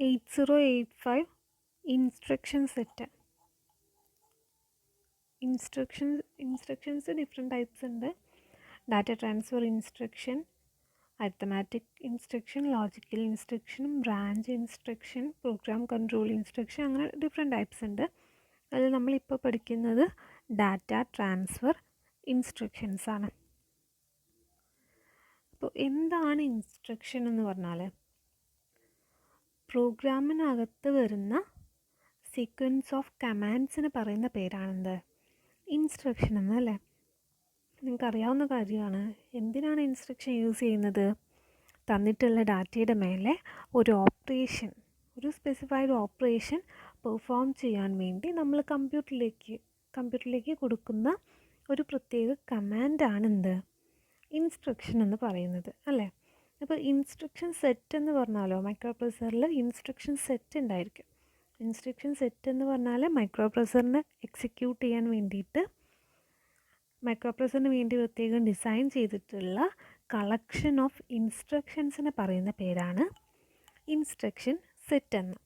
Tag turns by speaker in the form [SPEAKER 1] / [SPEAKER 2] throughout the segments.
[SPEAKER 1] 8085 instruction set. Instructions different types ഉണ്ട്. Data transfer instruction, arithmetic instruction, logical instruction, branch instruction, program control instruction, അങ്ങനെ different types ഉണ്ട്. അതിൽ നമ്മളിപ്പോൾ പഠിക്കുന്നത് data transfer instructions ആണ്. അപ്പോൾ എന്താണ് ഇൻസ്ട്രക്ഷൻ എന്ന് പറഞ്ഞാൽ, പ്രോഗ്രാമിനകത്ത് വരുന്ന സീക്വൻസ് ഓഫ് കമാൻഡ്സിന് പറയുന്ന പേരാണെന്ത്? ഇൻസ്ട്രക്ഷൻ എന്നല്ലേ. നിങ്ങൾക്കറിയാവുന്ന കാര്യമാണ്. എന്തിനാണ് ഇൻസ്ട്രക്ഷൻ യൂസ് ചെയ്യുന്നത്? തന്നിട്ടുള്ള ഡാറ്റയുടെ മേലെ ഒരു ഓപ്പറേഷൻ, ഒരു സ്പെസിഫൈഡ് ഓപ്പറേഷൻ പെർഫോം ചെയ്യാൻ വേണ്ടി നമ്മൾ കമ്പ്യൂട്ടറിലേക്ക് കൊടുക്കുന്ന ഒരു പ്രത്യേക കമാൻഡാണ് എന്ത്? ഇൻസ്ട്രക്ഷൻ എന്ന് പറയുന്നത് അല്ലേ. അപ്പോൾ ഇൻസ്ട്രക്ഷൻ സെറ്റ് എന്ന് പറഞ്ഞാലോ, മൈക്രോ പ്രോസസ്സറിൽ ഇൻസ്ട്രക്ഷൻ സെറ്റ് ഉണ്ടായിരിക്കും. ഇൻസ്ട്രക്ഷൻ സെറ്റ് എന്ന് പറഞ്ഞാൽ മൈക്രോ പ്രോസസ്സറിനെ എക്സിക്യൂട്ട് ചെയ്യാൻ വേണ്ടിയിട്ട് മൈക്രോ പ്രോസസ്സറിന് വേണ്ടി പ്രത്യേകം ഡിസൈൻ ചെയ്തിട്ടുള്ള കളക്ഷൻ ഓഫ് ഇൻസ്ട്രക്ഷൻസിനെ പറയുന്ന പേരാണ് ഇൻസ്ട്രക്ഷൻ സെറ്റ് എന്ന്.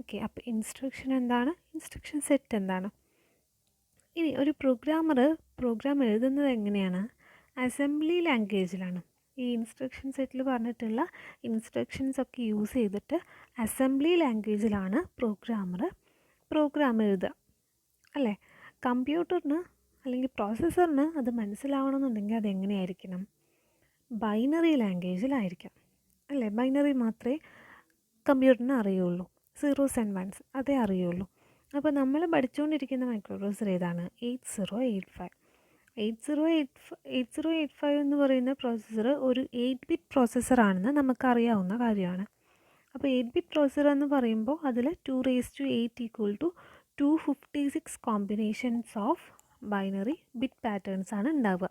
[SPEAKER 1] ഓക്കെ, അപ്പോൾ ഇൻസ്ട്രക്ഷൻ എന്താണ്, ഇൻസ്ട്രക്ഷൻ സെറ്റ് എന്താണ്? ഇനി ഒരു പ്രോഗ്രാം എഴുതുന്നത് എങ്ങനെയാണ്? അസംബ്ലി ലാംഗ്വേജിലാണ്. ഈ ഇൻസ്ട്രക്ഷൻ സെറ്റിൽ പറഞ്ഞിട്ടുള്ള ഇൻസ്ട്രക്ഷൻസ് ഒക്കെ യൂസ് ചെയ്തിട്ട് അസംബ്ലി ലാംഗ്വേജിലാണ് പ്രോഗ്രാം എഴുതുക അല്ലേ. കമ്പ്യൂട്ടറിന് അല്ലെങ്കിൽ പ്രോസസ്സറിന് അത് മനസ്സിലാവണമെന്നുണ്ടെങ്കിൽ അതെങ്ങനെയായിരിക്കണം? ബൈനറി ലാംഗ്വേജിലായിരിക്കാം അല്ലേ. ബൈനറി മാത്രമേ കമ്പ്യൂട്ടറിന് അറിയുള്ളൂ, സീറോസ് ആൻഡ് വൺസ് അതേ അറിയുള്ളൂ. അപ്പോൾ നമ്മൾ പഠിച്ചുകൊണ്ടിരിക്കുന്ന മൈക്രോ പ്രോസസ്സർ ഏതാണ്? 8085 എന്ന് പറയുന്ന പ്രോസസ്സർ ഒരു 8-ബിറ്റ് പ്രോസസ്സറാണെന്ന് നമുക്കറിയാവുന്ന കാര്യമാണ്. അപ്പോൾ 8-ബിറ്റ് പ്രോസസ്സർ എന്ന് പറയുമ്പോൾ അതിൽ 2⁸ = 256 combinations of binary bit patterns ആണ് ഉണ്ടാവുക.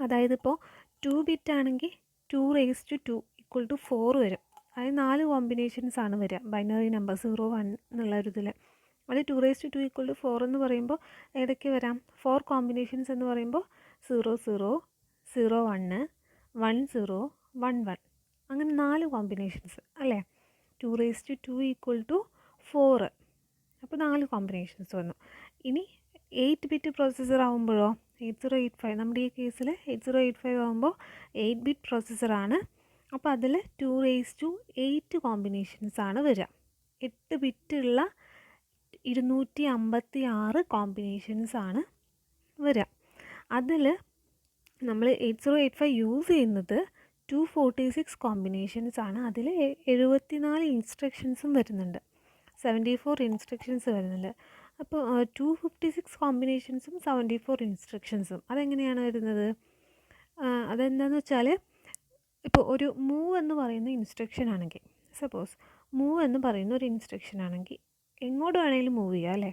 [SPEAKER 1] അതായത് ഇപ്പോൾ 2 ബിറ്റ് ആണെങ്കിൽ 2⁻² = 4 വരും. അതായത് 4 കോമ്പിനേഷൻസ് ആണ് വരിക ബൈനറി നമ്പർ 0 1 എന്നുള്ള ഒരു ഇതിൽ. അത് 2⁻² = 4 എന്ന് പറയുമ്പോൾ ഏതൊക്കെ വരാം? 4 കോമ്പിനേഷൻസ് എന്ന് പറയുമ്പോൾ 0 0 0 1 1 0 1 1 അങ്ങനെ 4 കോമ്പിനേഷൻസ് അല്ലേ. 2⁻² = 4, അപ്പോൾ 4 കോമ്പിനേഷൻസ് വന്നു. ഇനി 8-ബിറ്റ് പ്രോസസ്സർ ആകുമ്പോഴോ, 8085 നമ്മുടെ ഈ കേസിൽ 8085 ആകുമ്പോൾ 8-ബിറ്റ് പ്രോസസ്സറാണ്. അപ്പോൾ അതിൽ 2⁸ കോമ്പിനേഷൻസ് ആണ് വരിക. 8 ബിറ്റുള്ള 256 കോമ്പിനേഷൻസ് ആണ് വരിക. അതിൽ നമ്മൾ 8085 യൂസ് ചെയ്യുന്നത് 246 കോമ്പിനേഷൻസ് ആണ്. അതിൽ 74 ഇൻസ്ട്രക്ഷൻസും വരുന്നുണ്ട്, 74 ഇൻസ്ട്രക്ഷൻസ് വരുന്നുണ്ട്. അപ്പോൾ 256 കോമ്പിനേഷൻസും 74 ഇൻസ്ട്രക്ഷൻസും അതെങ്ങനെയാണ് വരുന്നത്? അതെന്താണെന്ന് വെച്ചാൽ, ഇപ്പോൾ ഒരു മൂവ് എന്ന് പറയുന്ന ഇൻസ്ട്രക്ഷൻ ആണെങ്കിൽ, സപ്പോസ് മൂവ് എന്ന് പറയുന്ന ഒരു ഇൻസ്ട്രക്ഷൻ ആണെങ്കിൽ എങ്ങോട്ട് വേണമെങ്കിലും മൂവ് ചെയ്യാം അല്ലേ.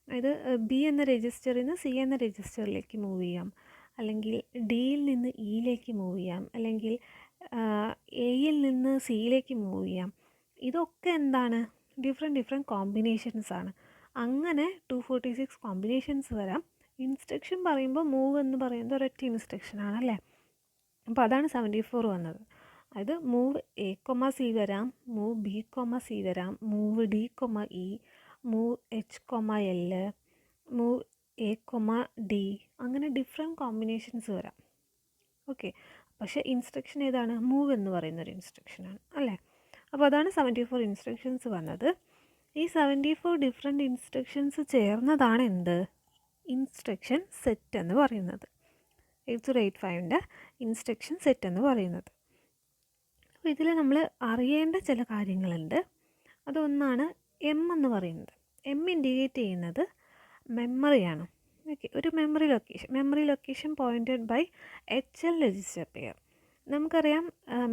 [SPEAKER 1] അതായത് ബി എന്ന രജിസ്റ്ററിൽ നിന്ന് സി എന്ന രജിസ്റ്ററിലേക്ക് മൂവ് ചെയ്യാം, അല്ലെങ്കിൽ ഡിയിൽ നിന്ന് ഇയിലേക്ക് മൂവ് ചെയ്യാം, അല്ലെങ്കിൽ എയിൽ നിന്ന് സിയിലേക്ക് മൂവ് ചെയ്യാം. ഇതൊക്കെ എന്താണ്? ഡിഫറെൻറ്റ് കോമ്പിനേഷൻസ് ആണ്. അങ്ങനെ 246 കോമ്പിനേഷൻസ് വരാം. ഇൻസ്ട്രക്ഷൻ പറയുമ്പോൾ മൂവ് എന്ന് പറയുന്നത് ഒരൊറ്റ ഇൻസ്ട്രക്ഷൻ ആണല്ലേ. അപ്പോൾ അതാണ് 74 വന്നത്. അതായത് മൂവ് A, C വരാം, മൂവ് B, C വരാം, move D, E, move H, L, move A, D, അങ്ങനെ ഡിഫറെൻറ്റ് കോമ്പിനേഷൻസ് വരാം. ഓക്കെ, പക്ഷേ ഇൻസ്ട്രക്ഷൻ ഏതാണ്? മൂവ് എന്ന് പറയുന്നൊരു ഇൻസ്ട്രക്ഷനാണ് അല്ലേ. അപ്പോൾ അതാണ് 74 ഇൻസ്ട്രക്ഷൻസ് വന്നത്. ഈ 74 ഡിഫറെൻറ്റ് ഇൻസ്ട്രക്ഷൻസ് ചേർന്നതാണ് എന്ത്? ഇൻസ്ട്രക്ഷൻ സെറ്റ് എന്ന് പറയുന്നത്. 8085ൻ്റെ ഇൻസ്ട്രക്ഷൻ സെറ്റ് എന്ന് പറയുന്നത്. അപ്പോൾ ഇതിൽ നമ്മൾ അറിയേണ്ട ചില കാര്യങ്ങളുണ്ട്. അതൊന്നാണ് എന്ന് പറയുന്നത്. ഇൻഡിക്കേറ്റ് ചെയ്യുന്നത് മെമ്മറിയാണ്. ഓക്കെ, ഒരു memory location pointed by HL register pair. നമുക്കറിയാം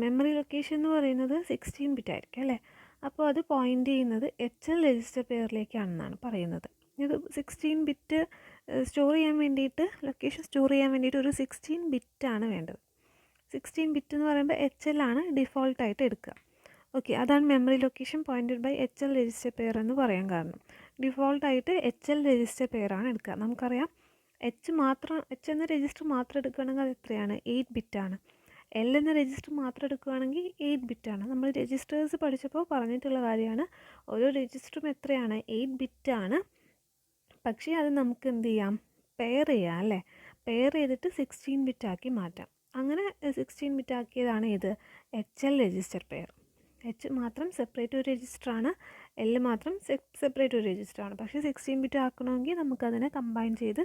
[SPEAKER 1] മെമ്മറി ലൊക്കേഷൻ എന്ന് പറയുന്നത് 16 ബിറ്റ് ആയിരിക്കും അല്ലേ. അപ്പോൾ അത് പോയിൻ്റ് ചെയ്യുന്നത് HL രജിസ്റ്റർ പെയറിലേക്കാണെന്നാണ് പറയുന്നത്. ഇത് 16 ബിറ്റ് സ്റ്റോർ ചെയ്യാൻ വേണ്ടിയിട്ട്, ലൊക്കേഷൻ സ്റ്റോർ ചെയ്യാൻ വേണ്ടിയിട്ട് ഒരു 16 ബിറ്റാണ് വേണ്ടത്. 16 ബിറ്റ് എന്ന് പറയുമ്പോൾ HL ആണ് ഡിഫോൾട്ടായിട്ട് എടുക്കുക. ഓക്കെ, അതാണ് memory location pointed by HL register pair എന്ന് പറയാൻ കാരണം. ഡിഫോൾട്ടായിട്ട് HL രജിസ്റ്റർ പെയറാണ് എടുക്കുക. നമുക്കറിയാം H എന്ന രജിസ്റ്റർ മാത്രം എടുക്കുകയാണെങ്കിൽ അത് എത്രയാണ്? 8 ബിറ്റാണ്. എൽ എന്ന രജിസ്റ്റർ മാത്രം എടുക്കുകയാണെങ്കിൽ 8 ബിറ്റാണ്. നമ്മൾ രജിസ്റ്റേഴ്സ് പഠിച്ചപ്പോൾ പറഞ്ഞിട്ടുള്ള കാര്യമാണ്, ഓരോ രജിസ്റ്ററും എത്രയാണ്, 8 ബിറ്റാണ്. പക്ഷേ അത് നമുക്ക് എന്ത് ചെയ്യാം, പെയർ ചെയ്യാം അല്ലേ. പെയർ ചെയ്തിട്ട് 16 ബിറ്റാക്കി മാറ്റാം. അങ്ങനെ 16 ബിറ്റാക്കിയതാണ് ഇത് HL രജിസ്റ്റർ പെയർ. എച്ച് മാത്രം സെപ്പറേറ്റ് ഒരു രജിസ്റ്ററാണ്, എൽ മാത്രം സെപ്പറേറ്റ് ഒരു രജിസ്റ്ററാണ്. പക്ഷേ 16 ബിറ്റ് ആക്കണമെങ്കിൽ നമുക്കതിനെ കമ്പൈൻ ചെയ്ത്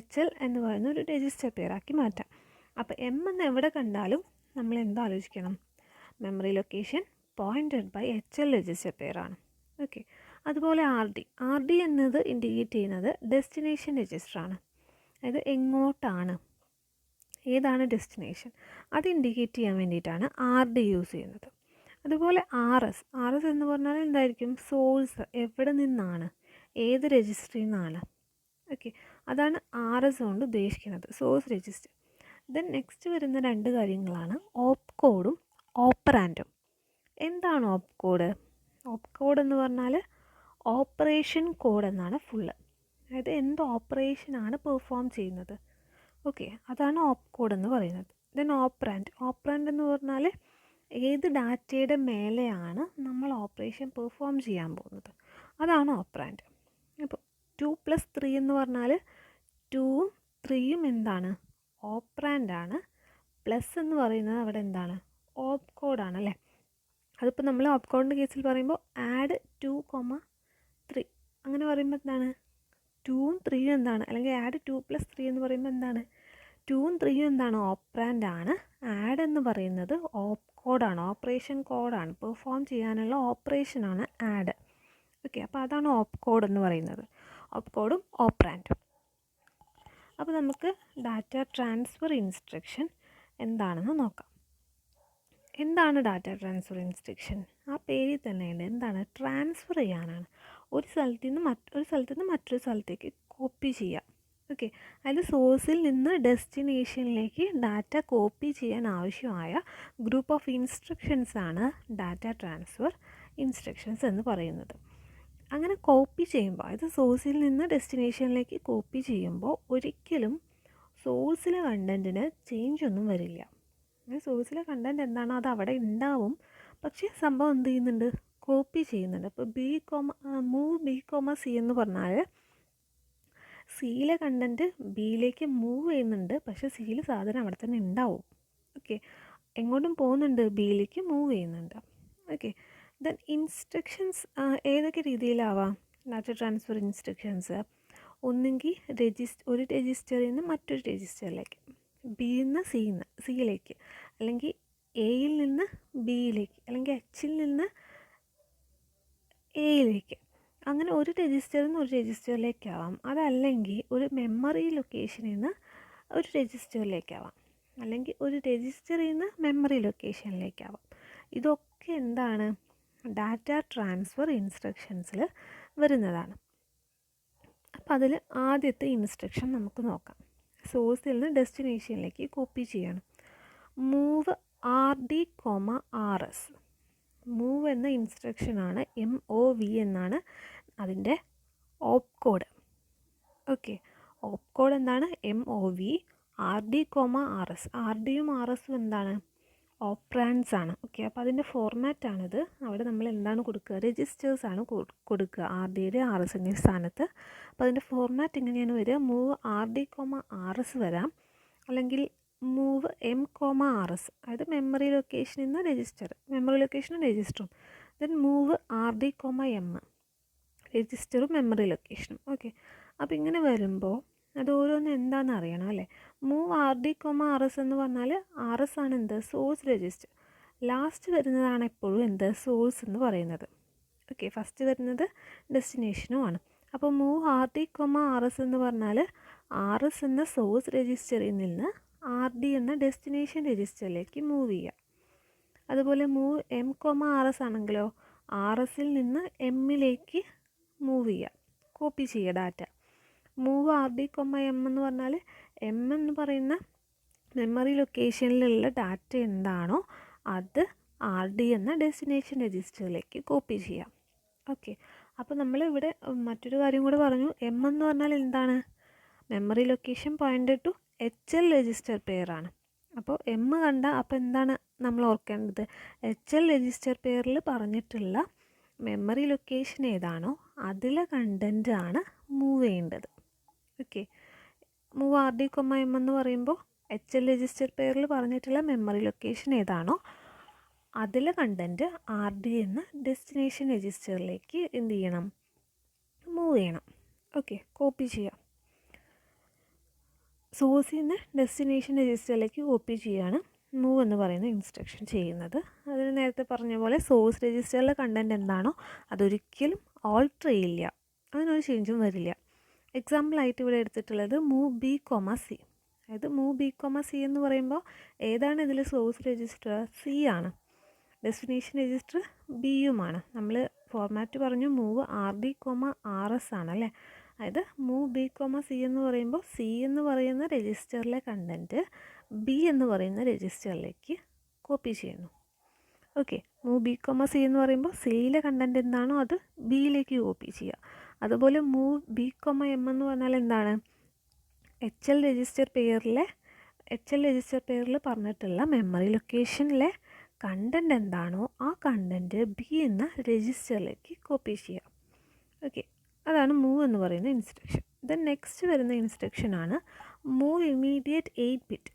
[SPEAKER 1] HL എന്ന് പറയുന്ന ഒരു രജിസ്റ്റർ പെയർ ആക്കി മാറ്റാം. അപ്പോൾ എം എന്ന് എവിടെ കണ്ടാലും നമ്മൾ എന്താ ആലോചിക്കണം, memory location pointed by HL register pair ആണ്. ഓക്കെ. അതുപോലെ ആർ ഡി എന്നത് ഇൻഡിക്കേറ്റ് ചെയ്യുന്നത് ഡെസ്റ്റിനേഷൻ രജിസ്റ്ററാണ്. അതായത് എങ്ങോട്ടാണ്, ഏതാണ് ഡെസ്റ്റിനേഷൻ, അത് ഇൻഡിക്കേറ്റ് ചെയ്യാൻ വേണ്ടിയിട്ടാണ് ആർ ഡി യൂസ് ചെയ്യുന്നത്. അതുപോലെ ആർ എസ് എന്ന് പറഞ്ഞാൽ എന്തായിരിക്കും, സോഴ്സ്, എവിടെ നിന്നാണ്, ഏത് രജിസ്റ്ററിൽ നിന്നാണ്. ഓക്കെ, അതാണ് ആർ എസ് കൊണ്ട് ഉദ്ദേശിക്കുന്നത്, സോഴ്സ് രജിസ്റ്റർ. ദെൻ നെക്സ്റ്റ് വരുന്ന 2 കാര്യങ്ങളാണ് ഓപ്പ് കോഡും ഓപ്പറാൻഡും. എന്താണ് ഓപ്പ് കോഡ്? ഓപ്പ് കോഡ് എന്ന് പറഞ്ഞാൽ ഓപ്പറേഷൻ കോഡ് എന്നാണ് ഫുള്ള്. അതായത് എന്ത് ഓപ്പറേഷനാണ് പെർഫോം ചെയ്യുന്നത്. ഓക്കെ, അതാണ് ഓപ്പ് കോഡ് എന്ന് പറയുന്നത്. ദെൻ ഓപ്പറാൻഡ് എന്ന് പറഞ്ഞാൽ ഏത് ഡാറ്റയുടെ മേലെയാണ് നമ്മൾ ഓപ്പറേഷൻ പെർഫോം ചെയ്യാൻ പോകുന്നത്, അതാണ് ഓപ്പറാൻഡ്. ഇപ്പോൾ 2+3 എന്ന് പറഞ്ഞാൽ 2ഉം 3യും എന്താണ്, ഓപ്പറാൻഡാണ്. പ്ലസ് എന്ന് പറയുന്നത് അവിടെ എന്താണ്, ഓപ്പ് കോഡാണ് അല്ലേ. അതിപ്പോൾ നമ്മൾ ഓപ്പ് കോഡിൻ്റെ കേസിൽ പറയുമ്പോൾ ആഡ് 2,3 അങ്ങനെ പറയുമ്പോൾ എന്താണ്, 2ഉം 3യും എന്താണ്, അല്ലെങ്കിൽ ആഡ് 2+3 എന്ന് പറയുമ്പോൾ എന്താണ്, 2ഉം 3യും എന്താണ്, ഓപ്പറാൻഡാണ്. ആഡ് എന്ന് പറയുന്നത് ഓപ്പ് കോഡാണ്, ഓപ്പറേഷൻ കോഡാണ്, പെർഫോം ചെയ്യാനുള്ള ഓപ്പറേഷനാണ് ആഡ്. ഓക്കെ, അപ്പോൾ അതാണ് ഓപ്പ് കോഡ് എന്ന് പറയുന്നത്, ഓപ്പ് കോഡും ഓപ്പറാൻഡും. അപ്പോൾ നമുക്ക് ഡാറ്റ ട്രാൻസ്ഫർ ഇൻസ്ട്രക്ഷൻ എന്താണെന്ന് നോക്കാം. എന്താണ് ഡാറ്റ ട്രാൻസ്ഫർ ഇൻസ്ട്രക്ഷൻ? ആ പേരിൽ തന്നെയുണ്ട്, എന്താണ്, ട്രാൻസ്ഫർ ചെയ്യാനാണ്. ഒരു സ്ഥലത്ത് നിന്ന് മറ്റൊരു സ്ഥലത്തേക്ക് കോപ്പി ചെയ്യാം. ഓക്കെ, അതിൽ സോഴ്സിൽ നിന്ന് ഡെസ്റ്റിനേഷനിലേക്ക് ഡാറ്റ കോപ്പി ചെയ്യാൻ ആവശ്യമായ ഗ്രൂപ്പ് ഓഫ് ഇൻസ്ട്രക്ഷൻസ് ആണ് ഡാറ്റ ട്രാൻസ്ഫർ ഇൻസ്ട്രക്ഷൻസ് എന്ന് പറയുന്നത്. അങ്ങനെ കോപ്പി ചെയ്യുമ്പോൾ, അതായത് സോഴ്സിൽ നിന്ന് ഡെസ്റ്റിനേഷനിലേക്ക് കോപ്പി ചെയ്യുമ്പോൾ ഒരിക്കലും സോഴ്സിലെ കണ്ടൻറ്റിന് ചേഞ്ച് ഒന്നും വരില്ല. സോഴ്സിലെ കണ്ടൻറ്റ് എന്താണോ അത് അവിടെ ഉണ്ടാവും, പക്ഷേ സംഭവം എന്ത് ചെയ്യുന്നുണ്ട്, കോപ്പി ചെയ്യുന്നുണ്ട്. ഇപ്പോൾ മൂവ് B,C എന്ന് പറഞ്ഞാൽ സിയിലെ കണ്ടൻറ്റ് ബിയിലേക്ക് മൂവ് ചെയ്യുന്നുണ്ട്, പക്ഷേ സിയിൽ സാധനം അവിടെ തന്നെ ഉണ്ടാവും. ഓക്കെ, എങ്ങോട്ടും പോകുന്നുണ്ട്, ബിയിലേക്ക് മൂവ് ചെയ്യുന്നുണ്ട്. ഓക്കെ, ദെൻ ഇൻസ്ട്രക്ഷൻസ് ഏതൊക്കെ രീതിയിലാവാം ഡാറ്റ ട്രാൻസ്ഫർ ഇൻസ്ട്രക്ഷൻസ്? ഒന്നുകിൽ ഒരു രജിസ്റ്ററിൽ നിന്ന് മറ്റൊരു രജിസ്റ്ററിലേക്ക്, ബിയിൽ നിന്ന് സിയിലേക്ക്, അല്ലെങ്കിൽ എയിൽ നിന്ന് ബിയിലേക്ക്, അല്ലെങ്കിൽ എച്ചിൽ നിന്ന് എയിലേക്ക്. അങ്ങനെ ഒരു രജിസ്റ്ററിൽ നിന്ന് ഒരു രജിസ്റ്ററിലേക്കാവാം. അതല്ലെങ്കിൽ ഒരു മെമ്മറി ലൊക്കേഷനിൽ നിന്ന് ഒരു രജിസ്റ്ററിലേക്കാവാം, അല്ലെങ്കിൽ ഒരു രജിസ്റ്ററിൽ നിന്ന് മെമ്മറി ലൊക്കേഷനിലേക്കാവാം. ഇതൊക്കെ എന്താണ്, ഡാറ്റ ട്രാൻസ്ഫർ ഇൻസ്ട്രക്ഷൻസിൽ വരുന്നതാണ്. അപ്പോൾ അതിൽ ആദ്യത്തെ ഇൻസ്ട്രക്ഷൻ നമുക്ക് നോക്കാം. സോഴ്സിൽ നിന്ന് ഡെസ്റ്റിനേഷനിലേക്ക് കോപ്പി ചെയ്യണം. Move RD,RS. മൂവ് എന്ന ഇൻസ്ട്രക്ഷനാണ്, MOV എന്നാണ് അതിൻ്റെ ഓപ്പ് കോഡ്. ഓക്കെ, ഓപ്പ് കോഡ് എന്താണ്, MOV RD,RS. RDയും RSും എന്താണ്, ഓപ്പറാൻഡ്സ് ആണ്. ഓക്കെ, അപ്പോൾ അതിൻ്റെ ഫോർമാറ്റാണിത്. അവിടെ നമ്മൾ എന്താണ് കൊടുക്കുക, രജിസ്റ്റേഴ്സാണ് കൊടുക്കുക RDയുടെ RSൻ്റെ സ്ഥാനത്ത്. അപ്പോൾ അതിൻ്റെ ഫോർമാറ്റ് ഇങ്ങനെയാണ് വരിക, മൂവ് RD,RS വരാം, അല്ലെങ്കിൽ മൂവ് M,RS, അതായത് മെമ്മറി ലൊക്കേഷനിൽ നിന്ന് രജിസ്റ്റർ, മെമ്മറി ലൊക്കേഷനും രജിസ്റ്ററും. ദെൻ മൂവ് RD,M, രജിസ്റ്ററും മെമ്മറി ലൊക്കേഷനും. ഓക്കെ, അപ്പോൾ ഇങ്ങനെ വരുമ്പോൾ അത് ഓരോന്ന് എന്താണെന്ന് അറിയണം അല്ലേ. മൂവ് RD,RS എന്ന് പറഞ്ഞാൽ RS ആണ് എന്ത്, സോഴ്സ് രജിസ്റ്റർ. ലാസ്റ്റ് വരുന്നതാണ് എപ്പോഴും എന്ത്, സോഴ്സ് എന്ന് പറയുന്നത്. ഓക്കെ, ഫസ്റ്റ് വരുന്നത് ഡെസ്റ്റിനേഷനുമാണ്. അപ്പോൾ മൂവ് RD,RS എന്ന് പറഞ്ഞാൽ RS എന്ന സോഴ്സ് രജിസ്റ്ററിൽ നിന്ന് RD എന്ന ഡെസ്റ്റിനേഷൻ രജിസ്റ്ററിലേക്ക് മൂവ് ചെയ്യുക. അതുപോലെ മൂവ് M,RS ആണെങ്കിലോ RSൽ നിന്ന് Mലേക്ക് മൂവ് ചെയ്യുക, കോപ്പി ചെയ്യുക ഡാറ്റ. മൂവ് RD,M എന്ന് പറഞ്ഞാൽ M എന്ന് പറയുന്ന മെമ്മറി ലൊക്കേഷനിലുള്ള ഡാറ്റ എന്താണോ അത് RD എന്ന ഡെസ്റ്റിനേഷൻ രജിസ്റ്ററിലേക്ക് കോപ്പി ചെയ്യാം. ഓക്കെ, അപ്പോൾ നമ്മളിവിടെ മറ്റൊരു കാര്യം കൂടെ പറഞ്ഞു. M എന്ന് പറഞ്ഞാൽ എന്താണ്, memory location pointed to HL register pair ആണ്. അപ്പോൾ എം കണ്ട അപ്പോൾ എന്താണ് നമ്മൾ ഓർക്കേണ്ടത്? HL രജിസ്റ്റർ പെയറിൽ പറഞ്ഞിട്ടുള്ള മെമ്മറി ലൊക്കേഷൻ ഏതാണോ അതിലെ കണ്ടൻ്റ് ആണ് മൂവ് ചെയ്യേണ്ടത്. ഓക്കെ, മൂവ് RD, M എന്ന് പറയുമ്പോൾ HL രജിസ്റ്റർ പെയറിൽ പറഞ്ഞിട്ടുള്ള മെമ്മറി ലൊക്കേഷൻ ഏതാണോ അതിലെ കണ്ടൻറ്റ് RD എന്ന ഡെസ്റ്റിനേഷൻ രജിസ്റ്ററിലേക്ക് എന്ത് ചെയ്യണം? മൂവ് ചെയ്യണം. ഓക്കെ, കോപ്പി ചെയ്യാം. സോഴ്സിൽ നിന്ന് ഡെസ്റ്റിനേഷൻ രജിസ്റ്ററിലേക്ക് കോപ്പി ചെയ്യാണ് മൂവ് എന്ന് പറയുന്ന ഇൻസ്ട്രക്ഷൻ ചെയ്യുന്നത്. അതിന് നേരത്തെ പറഞ്ഞ പോലെ സോഴ്സ് രജിസ്റ്ററിലെ കണ്ടൻറ്റ് എന്താണോ അതൊരിക്കലും ഓൾട്ടർ ചെയ്യില്ല, അതിനൊരു ചേഞ്ചും വരില്ല. എക്സാമ്പിളായിട്ട് ഇവിടെ എടുത്തിട്ടുള്ളത് മൂവ് B, C. അതായത് മൂവ് B, C എന്ന് പറയുമ്പോൾ ഏതാണ് ഇതിൽ സോഴ്സ് രജിസ്റ്റർ? C ആണ്. ഡെസ്റ്റിനേഷൻ രജിസ്റ്റർ ബിയുമാണ്. നമ്മൾ ഫോർമാറ്റ് പറഞ്ഞു മൂവ് RD, RS ആണല്ലേ. അതായത് മൂവ് B, C എന്ന് പറയുമ്പോൾ C എന്ന് പറയുന്ന രജിസ്റ്ററിലെ കണ്ടൻറ്റ് B എന്ന് പറയുന്ന രജിസ്റ്ററിലേക്ക് കോപ്പി ചെയ്യുന്നു. ഓക്കെ, മൂവ് B, C എന്ന് പറയുമ്പോൾ സിയിലെ കണ്ടൻറ്റ് എന്താണോ അത് ബിയിലേക്ക് കോപ്പി ചെയ്യുക. അതുപോലെ മൂവ് B, M എന്ന് പറഞ്ഞാൽ എന്താണ്? HL രജിസ്റ്റർ പെയറിൽ പറഞ്ഞിട്ടുള്ള മെമ്മറി ലൊക്കേഷനിലെ കണ്ടൻറ്റ് എന്താണോ ആ കണ്ടൻറ്റ് B എന്ന രജിസ്റ്ററിലേക്ക് കോപ്പി ചെയ്യുക. ഓക്കെ, അതാണ് മൂവ് എന്ന് പറയുന്ന ഇൻസ്ട്രക്ഷൻ. ദെൻ നെക്സ്റ്റ് വരുന്ന ഇൻസ്ട്രക്ഷനാണ് move immediate 8-bit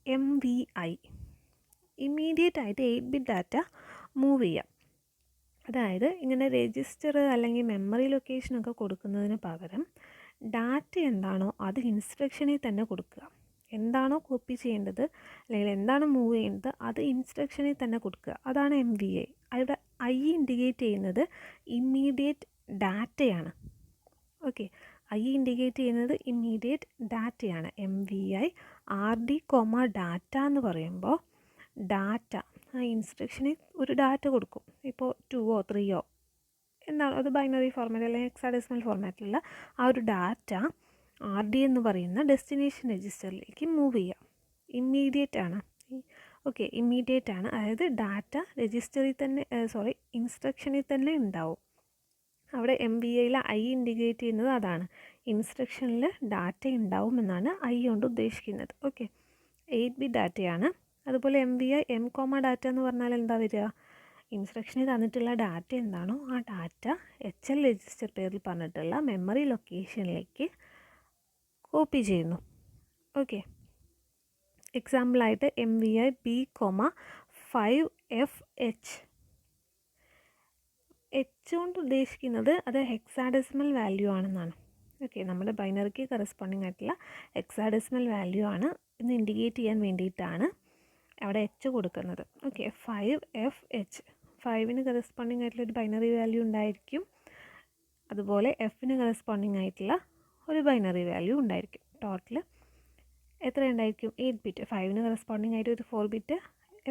[SPEAKER 1] MVI. Immediate ആയിട്ട് 8-bit ഡാറ്റ മൂവ് ചെയ്യാം. അതായത് ഇങ്ങനെ രജിസ്റ്റർ അല്ലെങ്കിൽ മെമ്മറി ലൊക്കേഷനൊക്കെ കൊടുക്കുന്നതിന് പകരം ഡാറ്റ എന്താണോ അത് ഇൻസ്ട്രക്ഷനിൽ തന്നെ കൊടുക്കുക. എന്താണോ കോപ്പി ചെയ്യേണ്ടത് അല്ലെങ്കിൽ എന്താണ് മൂവ് ചെയ്യേണ്ടത് അത് ഇൻസ്ട്രക്ഷനിൽ തന്നെ കൊടുക്കുക. അതാണ് MVI. അവിടെ I ഇൻഡിക്കേറ്റ് ചെയ്യുന്നത് ഇമ്മീഡിയറ്റ് ഡാറ്റയാണ്. ഓക്കെ, I ഇൻഡിക്കേറ്റ് ചെയ്യുന്നത് ഇമ്മീഡിയറ്റ് ഡാറ്റയാണ്. MVI RD, ഡാറ്റ എന്ന് പറയുമ്പോൾ ഡാറ്റ ആ ഇൻസ്ട്രക്ഷനിൽ ഒരു ഡാറ്റ കൊടുക്കും. ഇപ്പോൾ 2ഓ 3ഓ എന്താണ് അത് ബൈനറി ഫോർമാറ്റ് അല്ലെങ്കിൽ ഹെക്സാഡെസിമൽ ഫോർമാറ്റിലുള്ള ആ ഒരു ഡാറ്റ RD എന്ന് പറയുന്ന ഡെസ്റ്റിനേഷൻ രജിസ്റ്ററിലേക്ക് മൂവ് ചെയ്യുക. ഇമ്മീഡിയറ്റ് ആണ്. ഓക്കെ, ഇമ്മീഡിയറ്റ് ആണ്. അതായത് ഡാറ്റ രജിസ്റ്ററിൽ തന്നെ ഇൻസ്ട്രക്ഷനിൽ തന്നെ ഉണ്ടാവും. അവിടെ MVIയിലെ I ഇൻഡിക്കേറ്റ് ചെയ്യുന്നത് അതാണ്. ഇൻസ്ട്രക്ഷനിൽ ഡാറ്റ ഉണ്ടാവും എന്നാണ് I കൊണ്ട് ഉദ്ദേശിക്കുന്നത്. ഓക്കെ, 8-bit ഡാറ്റയാണ്. അതുപോലെ MVI M, ഡാറ്റ എന്ന് പറഞ്ഞാൽ എന്താ വരിക? ഇൻസ്ട്രക്ഷനിൽ തന്നിട്ടുള്ള ഡാറ്റ എന്താണോ ആ ഡാറ്റ HL രജിസ്റ്റർ പെയറിൽ പറഞ്ഞിട്ടുള്ള മെമ്മറി ലൊക്കേഷനിലേക്ക് കോപ്പി ചെയ്യുന്നു. ഓക്കെ, എക്സാമ്പിളായിട്ട് MVI B, 5FH. കൊണ്ട് ഉദ്ദേശിക്കുന്നത് അത് ഹെക്സാഡെസിമൽ വാല്യൂ ആണെന്നാണ്. ഓക്കെ, നമ്മുടെ ബൈനറിക്ക് കറസ്പോണ്ടിങ് ആയിട്ടുള്ള ഹെക്സാഡെസിമൽ വാല്യൂ ആണ് എന്ന് ഇൻഡിക്കേറ്റ് ചെയ്യാൻ വേണ്ടിയിട്ടാണ് അവിടെ H കൊടുക്കുന്നത്. Okay, 5FH. 5ന് കറസ്പോണ്ടിങ് ആയിട്ടുള്ള ഒരു ബൈനറി വാല്യൂ ഉണ്ടായിരിക്കും. അതുപോലെ Fന് കറസ്പോണ്ടിങ് ആയിട്ടുള്ള ഒരു ബൈനറി വാല്യൂ ഉണ്ടായിരിക്കും. ടോട്ടൽ എത്ര ഉണ്ടായിരിക്കും? 8-bit. 5ന് കറസ്പോണ്ടിങ് ആയിട്ട് ഒരു 4-bit,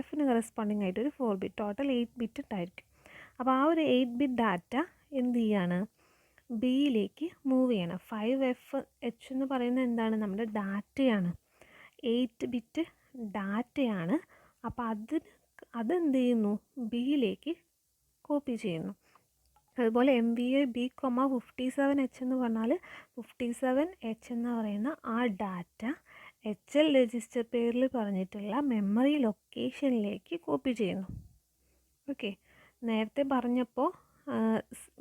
[SPEAKER 1] Fന് കറസ്പോണ്ടിങ് ആയിട്ട് ഒരു 4-bit. ടോട്ടൽ 8-bit ഉണ്ടായിരിക്കും. അപ്പോൾ ആ ഒരു 8-bit ഡാറ്റ എന്ത് ചെയ്യാണ്? ബിയിലേക്ക് മൂവ് ചെയ്യണം. 5FH എന്ന് പറയുന്നത് എന്താണ്? നമ്മുടെ ഡാറ്റയാണ്. 8-bit ഡാറ്റയാണ്. അപ്പോൾ അതെന്ത് ചെയ്യുന്നു? ബിയിലേക്ക് കോപ്പി ചെയ്യുന്നു. അതുപോലെ MVI B, 57H എന്ന് പറഞ്ഞാൽ 57H എന്ന് പറയുന്ന ആ ഡാറ്റ HL രജിസ്റ്റർ പേരിൽ പറഞ്ഞിട്ടുള്ള മെമ്മറി ലൊക്കേഷനിലേക്ക് കോപ്പി ചെയ്യുന്നു. ഓക്കെ, നേരത്തെ പറഞ്ഞപ്പോൾ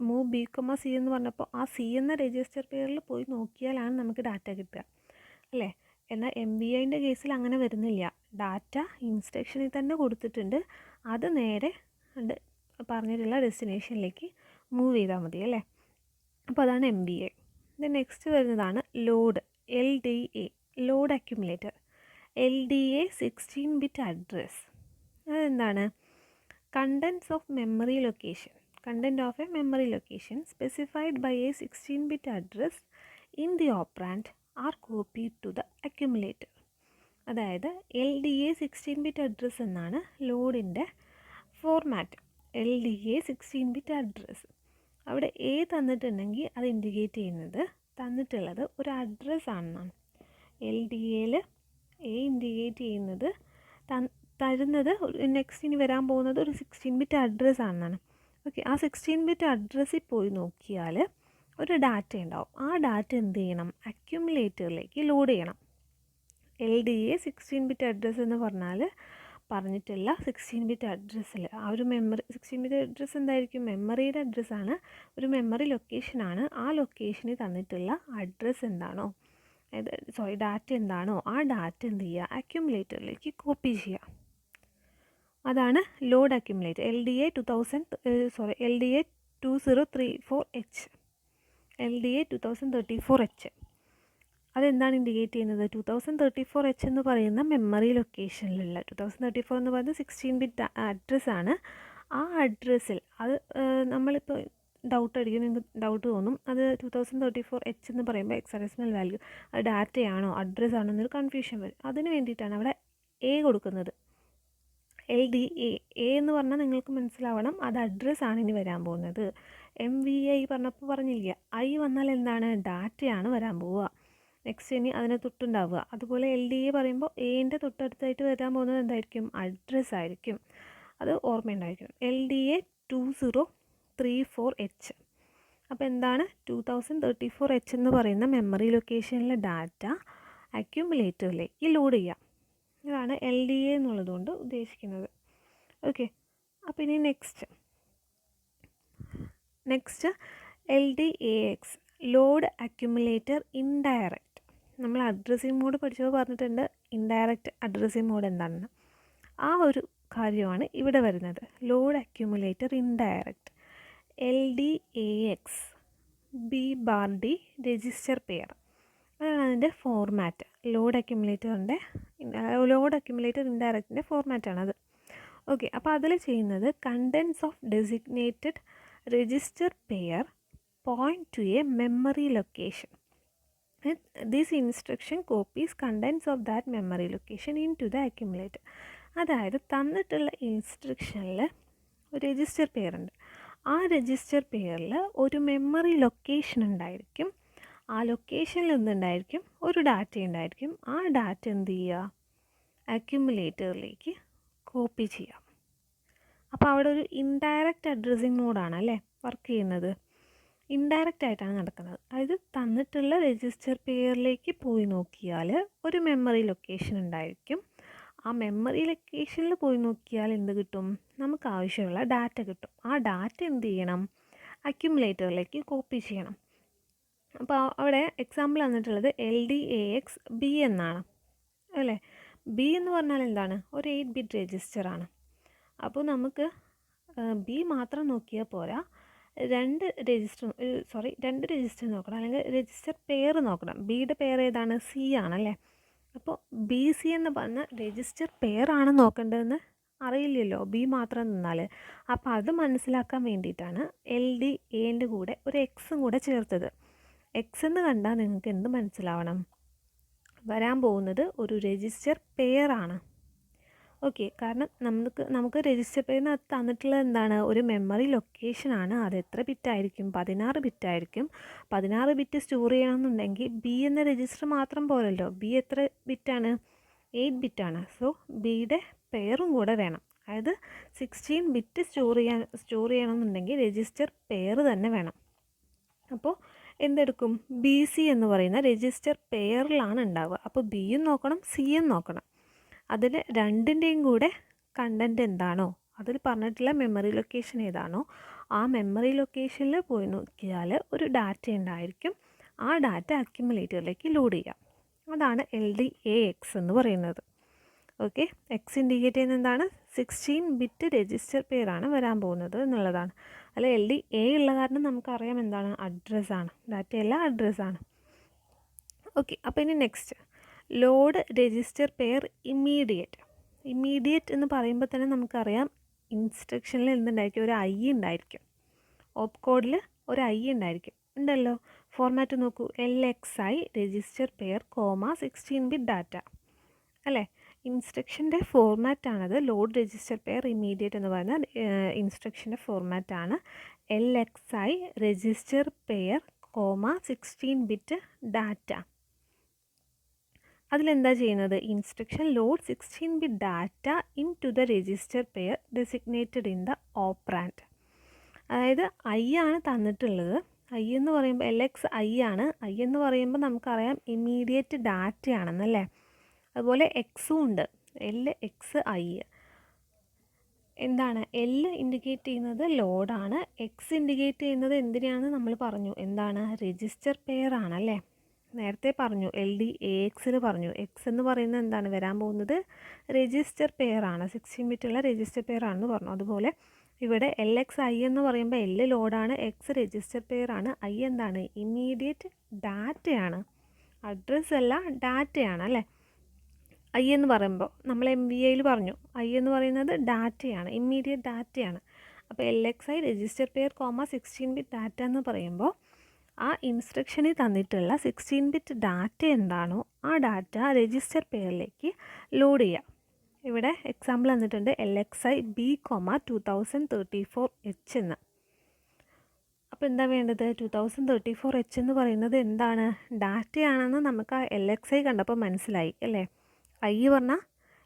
[SPEAKER 1] മൂവ് B, C എന്ന് പറഞ്ഞപ്പോൾ ആ C എന്ന രജിസ്റ്റർ പേരിൽ പോയി നോക്കിയാലാണ് നമുക്ക് ഡാറ്റ കിട്ടുക അല്ലേ. എന്നാൽ MVIൻ്റെ കേസിൽ അങ്ങനെ വരുന്നില്ല. ഡാറ്റ ഇൻസ്ട്രക്ഷനിൽ തന്നെ കൊടുത്തിട്ടുണ്ട്, അത് നേരെ പറഞ്ഞിട്ടുള്ള ഡെസ്റ്റിനേഷനിലേക്ക് മൂവ് ചെയ്താൽ മതി അല്ലേ. അപ്പോൾ അതാണ് MVI. ദെൻ നെക്സ്റ്റ് വരുന്നതാണ് load LDA, load accumulator. LDA 16-bit address. അതെന്താണ്? Contents of memory location. Content of a memory location specified by a 16-bit address in the operand are copied to the accumulator. അതായത് LDA 16-bit address എന്നാണ് ലോഡിൻ്റെ format. LDA 16-bit address. അവിടെ A തന്നിട്ടുണ്ടെങ്കിൽ അത് indicate ചെയ്യുന്നത് തന്നിട്ടുള്ളത് ഒരു address ആണെന്നാണ്. LDAയിൽ A ഇൻഡിക്കേറ്റ് ചെയ്യുന്നത് തരുന്നത് നെക്സ്റ്റ് ഇനി വരാൻ പോകുന്നത് ഒരു 16-bit അഡ്രസ്സ് ആണെന്നാണ്. ഓക്കെ, ആ 16-bit അഡ്രസ്സിൽ പോയി നോക്കിയാൽ ഒരു ഡാറ്റ ഉണ്ടാവും. ആ ഡാറ്റ എന്ത് ചെയ്യണം? അക്യുമുലേറ്ററിലേക്ക് ലോഡ് ചെയ്യണം. LDA 16 ബിറ്റ് അഡ്രസ്സ് എന്ന് പറഞ്ഞാൽ പറഞ്ഞിട്ടുള്ള 16 ബിറ്റ് അഡ്രസ്സിൽ ആ ഒരു മെമ്മറി 16 ബിറ്റ് അഡ്രസ്സ് എന്തായിരിക്കും? മെമ്മറിയുടെ അഡ്രസ്സാണ്, ഒരു മെമ്മറി ലൊക്കേഷനാണ്. ആ ലൊക്കേഷനിൽ തന്നിട്ടുള്ള അഡ്രസ്സ് എന്താണോ, ഡാറ്റ എന്താണോ, ആ ഡാറ്റ എന്ത് ചെയ്യുക? അക്യുമുലേറ്ററിലേക്ക് കോപ്പി ചെയ്യുക. അതാണ് load accumulator. LDA 2034H. LDA 2034H. അതെന്താണ് ഇൻഡിക്കേറ്റ് ചെയ്യുന്നത്? 2034H എന്ന് പറയുന്ന മെമ്മറി ലൊക്കേഷനിലുള്ള 2034 എന്ന് പറയുന്നത് 16 ബിറ്റ് അഡ്രസ്സാണ്. ആ അഡ്രസ്സിൽ അത് നമ്മളിപ്പോൾ ഡൗട്ട് അടിക്കും, നിങ്ങൾക്ക് ഡൗട്ട് തോന്നും, അത് 2034H എന്ന് പറയുമ്പോൾ ഹെക്സാഡെസിമൽ വാല്യൂ അത് ഡാറ്റയാണോ അഡ്രസ്സാണോ എന്നൊരു കൺഫ്യൂഷൻ വരും. അതിന് വേണ്ടിയിട്ടാണ് അവിടെ A കൊടുക്കുന്നത്. LDA എന്ന് പറഞ്ഞാൽ നിങ്ങൾക്ക് മനസ്സിലാവണം, അത് അഡ്രസ്സാണ് ഇനി വരാൻ പോകുന്നത്. MVI പറഞ്ഞപ്പോൾ പറഞ്ഞില്ല, I വന്നാൽ എന്താണ്? ഡാറ്റയാണ് വരാൻ പോവുക. നെക്സ്റ്റ് ഇനി അതിനെ തൊട്ടുണ്ടാവുക. അതുപോലെ LDA പറയുമ്പോൾ എൻ്റെ തൊട്ടടുത്തായിട്ട് വരാൻ പോകുന്നത് എന്തായിരിക്കും? അഡ്രസ്സ് ആയിരിക്കും. അത് ഓർമ്മയുണ്ടായിരിക്കും. LDA 2034H. അപ്പോൾ എന്താണ്? 2034H എന്ന് പറയുന്ന മെമ്മറി ലൊക്കേഷനിലെ ഡാറ്റ അക്യുമുലേറ്ററിലേക്ക് ലോഡ് ചെയ്യാം. ഇതാണ് LDA എന്നുള്ളതുകൊണ്ട് ഉദ്ദേശിക്കുന്നത്. ഓക്കെ, അപ്പോൾ ഇനി next LDAX, load accumulator indirect. നമ്മൾ അഡ്രസ്സിംഗ് മോഡ് പഠിച്ചപ്പോൾ പറഞ്ഞിട്ടുണ്ട് ഇൻഡയറക്റ്റ് അഡ്രസ്സിംഗ് മോഡ് എന്താണെന്ന്. ആ ഒരു കാര്യമാണ് ഇവിടെ വരുന്നത്. Load accumulator indirect LDAX B⁻D register pair. അതാണ് അതിൻ്റെ ഫോർമാറ്റ്. ലോഡ് അക്യുമുലേറ്റർ ഇൻഡയറക്റ്റിൻ്റെ ഫോർമാറ്റാണത്. ഓക്കെ, അപ്പോൾ അതിൽ ചെയ്യുന്നത് contents of designated register pair point to a memory location. This instruction copies contents of that memory location into the accumulator. അതായത് തന്നിട്ടുള്ള ഇൻസ്ട്രക്ഷനിൽ ഒരു രജിസ്റ്റർ പെയർ ഉണ്ട്. ആ രജിസ്റ്റർ പെയറിൽ ഒരു മെമ്മറി ലൊക്കേഷൻ ഉണ്ടായിരിക്കും. ആ ലൊക്കേഷനിൽ എന്തുണ്ടായിരിക്കും? ഒരു ഡാറ്റ ഉണ്ടായിരിക്കും. ആ ഡാറ്റ എന്ത് ചെയ്യുക? അക്യുമുലേറ്ററിലേക്ക് കോപ്പി ചെയ്യാം. അപ്പോൾ അവിടെ ഒരു ഇൻഡയറക്റ്റ് അഡ്രസ്സിംഗ് മോഡാണ് അല്ലേ വർക്ക് ചെയ്യുന്നത്. ഇൻഡയറക്റ്റ് ആയിട്ടാണ് നടക്കുന്നത്. അതായത് തന്നിട്ടുള്ള രജിസ്റ്റർ പെയറിലേക്ക് പോയി നോക്കിയാൽ ഒരു മെമ്മറി ലൊക്കേഷൻ ഉണ്ടായിരിക്കും. ആ മെമ്മറി ലൊക്കേഷനിൽ പോയി നോക്കിയാൽ എന്ത് കിട്ടും? നമുക്ക് ആവശ്യമുള്ള ഡാറ്റ കിട്ടും. ആ ഡാറ്റ എന്ത് ചെയ്യണം? അക്യുമുലേറ്ററിലേക്ക് കോപ്പി ചെയ്യണം. അപ്പോൾ അവിടെ എക്സാമ്പിൾ തന്നിട്ടുള്ളത് LDAX B എന്നാണ് അല്ലേ. B എന്ന് പറഞ്ഞാൽ എന്താണ്? ഒരു 8 ബിറ്റ് രജിസ്റ്ററാണ്. അപ്പോൾ നമുക്ക് B മാത്രം നോക്കിയാൽ പോരാ, രണ്ട് രജിസ്റ്റർ നോക്കണം, അല്ലെങ്കിൽ രജിസ്റ്റർ പെയർ നോക്കണം. ബിയുടെ പെയർ ഏതാണ്? C ആണല്ലേ. അപ്പോൾ BC എന്ന് പറഞ്ഞ രജിസ്റ്റർ പെയർ ആണ് നോക്കേണ്ടതെന്ന് അറിയില്ലല്ലോ B മാത്രം നിന്നാൽ. അപ്പോൾ അത് മനസ്സിലാക്കാൻ വേണ്ടിയിട്ടാണ് LDAൻ്റെ കൂടെ ഒരു എക്സും കൂടെ ചേർത്തത്. എക്സ് എന്ന് കണ്ടാൽ നിങ്ങൾക്ക് എന്ത് മനസ്സിലാവണം? വരാൻ പോകുന്നത് ഒരു രജിസ്റ്റർ പെയർ ആണ്. ഓക്കെ, കാരണം നമുക്ക് രജിസ്റ്റർ പെയറിനകത്ത് തന്നിട്ടുള്ളത് എന്താണ്? ഒരു മെമ്മറി ലൊക്കേഷനാണ്. അത് എത്ര ബിറ്റായിരിക്കും? 16 ബിറ്റായിരിക്കും. 16 ബിറ്റ് സ്റ്റോർ ചെയ്യണമെന്നുണ്ടെങ്കിൽ B എന്ന രജിസ്റ്റർ മാത്രം പോരല്ലോ. B എത്ര ബിറ്റാണ്? 8 ബിറ്റാണ്. സോ Bയുടെ പെയറും കൂടെ വേണം. അതായത് 16 ബിറ്റ് സ്റ്റോർ ചെയ്യണമെന്നുണ്ടെങ്കിൽ രജിസ്റ്റർ പെയർ തന്നെ വേണം. അപ്പോൾ എന്തെടുക്കും? BC എന്ന് പറയുന്ന രജിസ്റ്റർ പെയറിലാണ് ഉണ്ടാവുക. അപ്പോൾ Bയും നോക്കണം, Cയും നോക്കണം. അതിൽ രണ്ടിൻ്റെയും കൂടെ കണ്ടൻറ്റ് എന്താണോ, അതിൽ പറഞ്ഞിട്ടുള്ള മെമ്മറി ലൊക്കേഷൻ ഏതാണോ, ആ മെമ്മറി ലൊക്കേഷനിൽ പോയി നോക്കിയാൽ ഒരു ഡാറ്റ ഉണ്ടായിരിക്കും. ആ ഡാറ്റ അക്യുമുലേറ്ററിലേക്ക് ലോഡ് ചെയ്യാം. അതാണ് LDAX എന്ന് പറയുന്നത്. ഓക്കെ, എക്സ് ഇൻഡിക്കേറ്റ് ചെയ്യുന്നത് എന്താണ്? 16 ബിറ്റ് രജിസ്റ്റർ പെയറാണ് വരാൻ പോകുന്നത് എന്നുള്ളതാണ്. അല്ല, LDA ഉള്ള കാരണം നമുക്കറിയാം എന്താണ്? അഡ്രസ്സാണ്. ഡാറ്റയല്ല, അഡ്രസ്സാണ്. ഓക്കെ, അപ്പോൾ ഇനി next load register pair immediate എന്ന് പറയുമ്പോൾ തന്നെ നമുക്കറിയാം ഇൻസ്ട്രക്ഷനിൽ എന്തുണ്ടായിരിക്കും? ഒരു I ഉണ്ടായിരിക്കും. ഓപ്പ് കോഡിൽ ഒരു I ഉണ്ടായിരിക്കും. ഉണ്ടല്ലോ. ഫോർമാറ്റ് നോക്കൂ, LXI register pair 16 bit data അല്ലേ. ഇൻസ്ട്രക്ഷൻ്റെ ഫോർമാറ്റാണത്. ലോഡ് രജിസ്റ്റർ പെയർ ഇമ്മീഡിയറ്റ് എന്ന് പറയുന്ന ഇൻസ്ട്രക്ഷൻ്റെ ഫോർമാറ്റാണ് LXI register pair 16 bit data. അതിലെന്താ ചെയ്യുന്നത്? Instruction load 16 bit data into the register pair designated in the operand. അതായത് I ആണ് തന്നിട്ടുള്ളത്. I എന്ന് പറയുമ്പോൾ LXI ആണ്. I എന്ന് പറയുമ്പോൾ നമുക്കറിയാം ഇമ്മീഡിയറ്റ് ഡാറ്റയാണെന്നല്ലേ. അതുപോലെ എക്സും ഉണ്ട്, എൽ എക്സ് ഐ. എന്താണ് എൽ ഇൻഡിക്കേറ്റ് ചെയ്യുന്നത് ലോഡാണ്, എക്സ് ഇൻഡിക്കേറ്റ് ചെയ്യുന്നത് എന്തിനാണെന്ന് നമ്മൾ പറഞ്ഞു, എന്താണ് രജിസ്റ്റർ പെയർ ആണ് അല്ലേ. നേരത്തെ പറഞ്ഞു LDAXൽ പറഞ്ഞു, എക്സ് എന്ന് പറയുന്നത് എന്താണ് വരാൻ പോകുന്നത് രജിസ്റ്റർ പെയർ ആണ്, 16 ബിറ്റുള്ള രജിസ്റ്റർ പെയർ ആണെന്ന് പറഞ്ഞു. അതുപോലെ ഇവിടെ LXI എന്ന് പറയുമ്പോൾ L ലോഡാണ്, എക്സ് രജിസ്റ്റർ പെയർ ആണ്, ഐ എന്താണ് ഇമ്മീഡിയറ്റ് ഡാറ്റയാണ്, അഡ്രസ്സ് അല്ല ഡാറ്റയാണ് അല്ലേ. ഐ എന്ന് പറയുമ്പോൾ നമ്മൾ MVAയിൽ പറഞ്ഞു ഐ എന്ന് പറയുന്നത് ഡാറ്റയാണ്, ഇമ്മീഡിയറ്റ് ഡാറ്റയാണ്. അപ്പോൾ LXI register pair 16 bit data എന്ന് പറയുമ്പോൾ ആ ഇൻസ്ട്രക്ഷനിൽ തന്നിട്ടുള്ള 16 ബിറ്റ് ഡാറ്റ എന്താണോ ആ ഡാറ്റ രജിസ്റ്റർ പെയറിലേക്ക് ലോഡ് ചെയ്യുക. ഇവിടെ എക്സാമ്പിൾ തന്നിട്ടുണ്ട് LXI B, 2034H എന്ന്. അപ്പോൾ എന്താ വേണ്ടത്, 2034H എന്ന് പറയുന്നത് എന്താണ് ഡാറ്റയാണെന്ന് നമുക്ക് ആ LXI കണ്ടപ്പോൾ മനസ്സിലായി അല്ലേ. ഐ പറഞ്ഞാൽ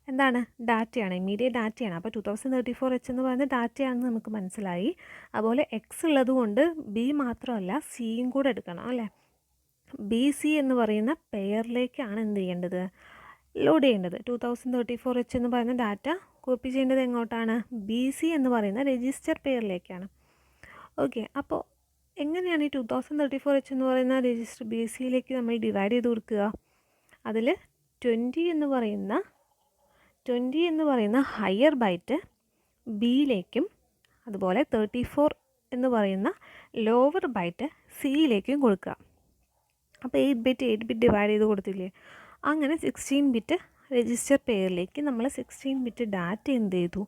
[SPEAKER 1] എന്താണ് ഡാറ്റയാണ്, ഇമ്മീഡിയറ്റ് ഡാറ്റയാണ്. അപ്പോൾ 2034H എന്ന് പറയുന്നത് ഡാറ്റയാണെന്ന് നമുക്ക് മനസ്സിലായി. അതുപോലെ എക്സ് ഉള്ളത് കൊണ്ട് ബി മാത്രമല്ല സിയും കൂടെ എടുക്കണം അല്ലേ. BC എന്ന് പറയുന്ന പെയറിലേക്കാണ് എന്ത് ചെയ്യേണ്ടത് ലോഡ് ചെയ്യേണ്ടത്. 2034H എന്ന് പറയുന്ന ഡാറ്റ കോപ്പി ചെയ്യേണ്ടത് എങ്ങോട്ടാണ്, BC എന്ന് പറയുന്ന രജിസ്റ്റർ പെയറിലേക്കാണ്. ഓക്കെ, അപ്പോൾ എങ്ങനെയാണ് ഈ 2034H എന്ന് പറയുന്ന രജിസ്റ്റർ BCയിലേക്ക് നമ്മൾ ഡിവൈഡ് ചെയ്ത് കൊടുക്കുക. അതിൽ 20 എന്ന് പറയുന്ന ഹയർ ബൈറ്റ് ബിയിലേക്കും അതുപോലെ 34 എന്ന് പറയുന്ന ലോവർ ബൈറ്റ് സിയിലേക്കും കൊടുക്കുക. അപ്പോൾ 8 ബിറ്റ് ഡിവൈഡ് ചെയ്ത് കൊടുത്തില്ലേ. അങ്ങനെ 16 ബിറ്റ് രജിസ്റ്റർ പെയറിലേക്ക് നമ്മൾ 16 ബിറ്റ് ഡാറ്റ എന്ത് ചെയ്തു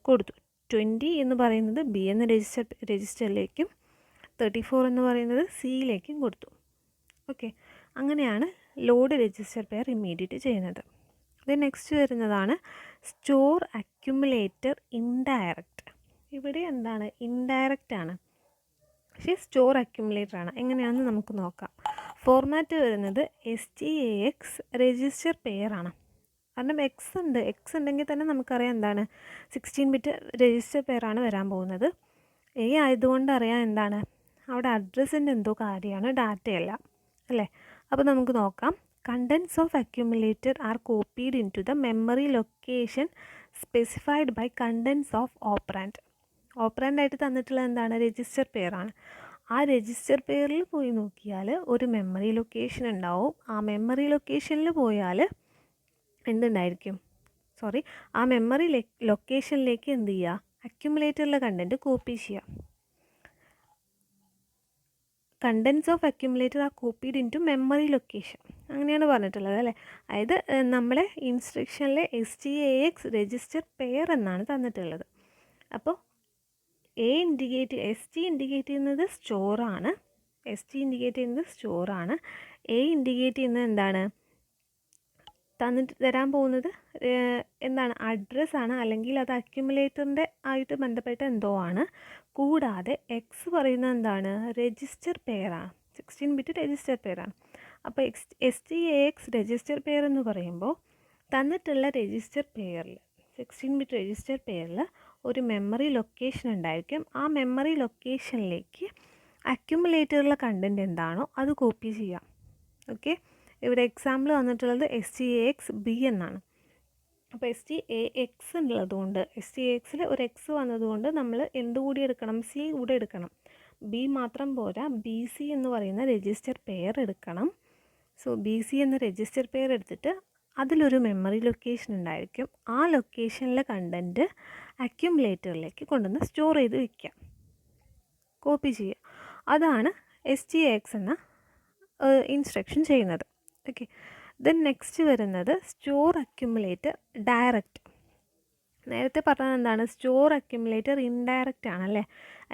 [SPEAKER 1] കൊടുത്തു. 20 എന്ന് പറയുന്നത് ബി എന്ന രജിസ്റ്ററിലേക്കും 34 എന്ന് പറയുന്നത് സിയിലേക്കും കൊടുത്തു. ഓക്കെ, അങ്ങനെയാണ് ലോഡ് രജിസ്റ്റർ പെയർ ഇമ്മീഡിയറ്റ് ചെയ്യുന്നത്. ഇത് നെക്സ്റ്റ് വരുന്നതാണ് സ്റ്റോർ അക്യുമുലേറ്റർ ഇൻഡയറക്റ്റ്. ഇവിടെ എന്താണ് ഇൻഡയറക്റ്റ് ആണ്, പക്ഷേ സ്റ്റോർ അക്യുമുലേറ്റർ ആണ്. എങ്ങനെയാണെന്ന് നമുക്ക് നോക്കാം. ഫോർമാറ്റ് വരുന്നത് STAX രജിസ്റ്റർ പെയർ ആണ്. കാരണം എക്സ് ഉണ്ടെങ്കിൽ തന്നെ നമുക്കറിയാം എന്താണ് 16 ബിറ്റ് രജിസ്റ്റർ പെയർ ആണ് വരാൻ പോകുന്നത്. A ആയതുകൊണ്ട് അറിയാം എന്താണ് അവിടെ അഡ്രസ്സിൻ്റെ എന്തോ കാര്യമാണ്, ഡാറ്റയല്ല അല്ലേ. അപ്പോൾ നമുക്ക് നോക്കാം. Contents of accumulator are copied into the memory location specified by contents of operand. ഓപ്പറാൻഡായിട്ട് തന്നിട്ടുള്ളത് എന്താണ് രജിസ്റ്റർ പെയർ ആണ്. ആ രജിസ്റ്റർ പെയറിൽ പോയി നോക്കിയാൽ ഒരു മെമ്മറി ലൊക്കേഷൻ ഉണ്ടാവും. ആ മെമ്മറി ലൊക്കേഷനിൽ പോയാൽ എന്തുണ്ടായിരിക്കും, ആ മെമ്മറി ലൊക്കേഷനിലേക്ക് എന്ത് ചെയ്യുക, അക്യുമുലേറ്ററിലെ കണ്ടൻറ്റ് കോപ്പി ചെയ്യുക. Contents of accumulator are copied into memory location, അങ്ങനെയാണ് പറഞ്ഞിട്ടുള്ളത് അല്ലേ. അതായത് നമ്മുടെ ഇൻസ്ട്രക്ഷനിലെ STAX രജിസ്റ്റർ പെയർ എന്നാണ് തന്നിട്ടുള്ളത്. അപ്പോൾ ST ഇൻഡിക്കേറ്റ് ചെയ്യുന്നത് സ്റ്റോറാണ്, A ഇൻഡിക്കേറ്റ് ചെയ്യുന്നത് എന്താണ് തരാൻ പോകുന്നത് എന്താണ് അഡ്രസ്സാണ്, അല്ലെങ്കിൽ അത് അക്യുമുലേറ്ററിൻ്റെ ആയിട്ട് ബന്ധപ്പെട്ട എന്തോ ആണ്. കൂടാതെ എക്സ് പറയുന്നത് എന്താണ് രജിസ്റ്റർ പെയറാണ്, 16 ബിറ്റ് രജിസ്റ്റർ പെയറാണ്. അപ്പോൾ STAX രജിസ്റ്റർ പെയർ എന്ന് പറയുമ്പോൾ തന്നിട്ടുള്ള രജിസ്റ്റർ പെയറിൽ 16 ബിറ്റ് രജിസ്റ്റർ പെയറിൽ ഒരു മെമ്മറി ലൊക്കേഷൻ ഉണ്ടായിരിക്കും. ആ മെമ്മറി ലൊക്കേഷനിലേക്ക് അക്യുമുലേറ്ററിലെ കണ്ടൻറ്റ് എന്താണോ അത് കോപ്പി ചെയ്യാം. ഓക്കെ, ഇവിടെ എക്സാമ്പിൾ വന്നിട്ടുള്ളത് STAX B എന്നാണ്. അപ്പോൾ STAX ഉള്ളതുകൊണ്ട് STAXൽ ഒരു എക്സ് വന്നതുകൊണ്ട് നമ്മൾ എന്തുകൂടി എടുക്കണം, സി കൂടെ എടുക്കണം. ബി മാത്രം പോരാ, BC എന്ന് പറയുന്ന രജിസ്റ്റർ പെയർ എടുക്കണം. സോ BC എന്ന രജിസ്റ്റർ പെയർ എടുത്തിട്ട് അതിലൊരു മെമ്മറി ലൊക്കേഷൻ ഉണ്ടായിരിക്കും. ആ ലൊക്കേഷനിലെ കണ്ടൻറ്റ് അക്യുമുലേറ്ററിലേക്ക് കൊണ്ടുവന്ന് സ്റ്റോർ ചെയ്ത് വയ്ക്കുക, കോപ്പി ചെയ്യുക. അതാണ് STAX എന്ന ഇൻസ്ട്രക്ഷൻ ചെയ്യുന്നത്. ഓക്കെ, ദെൻ നെക്സ്റ്റ് വരുന്നത് സ്റ്റോർ അക്യുമുലേറ്റർ ഡയറക്റ്റ്. നേരത്തെ പറഞ്ഞത് എന്താണ് സ്റ്റോർ അക്യുമുലേറ്റർ ഇൻഡയറക്റ്റ് ആണല്ലേ.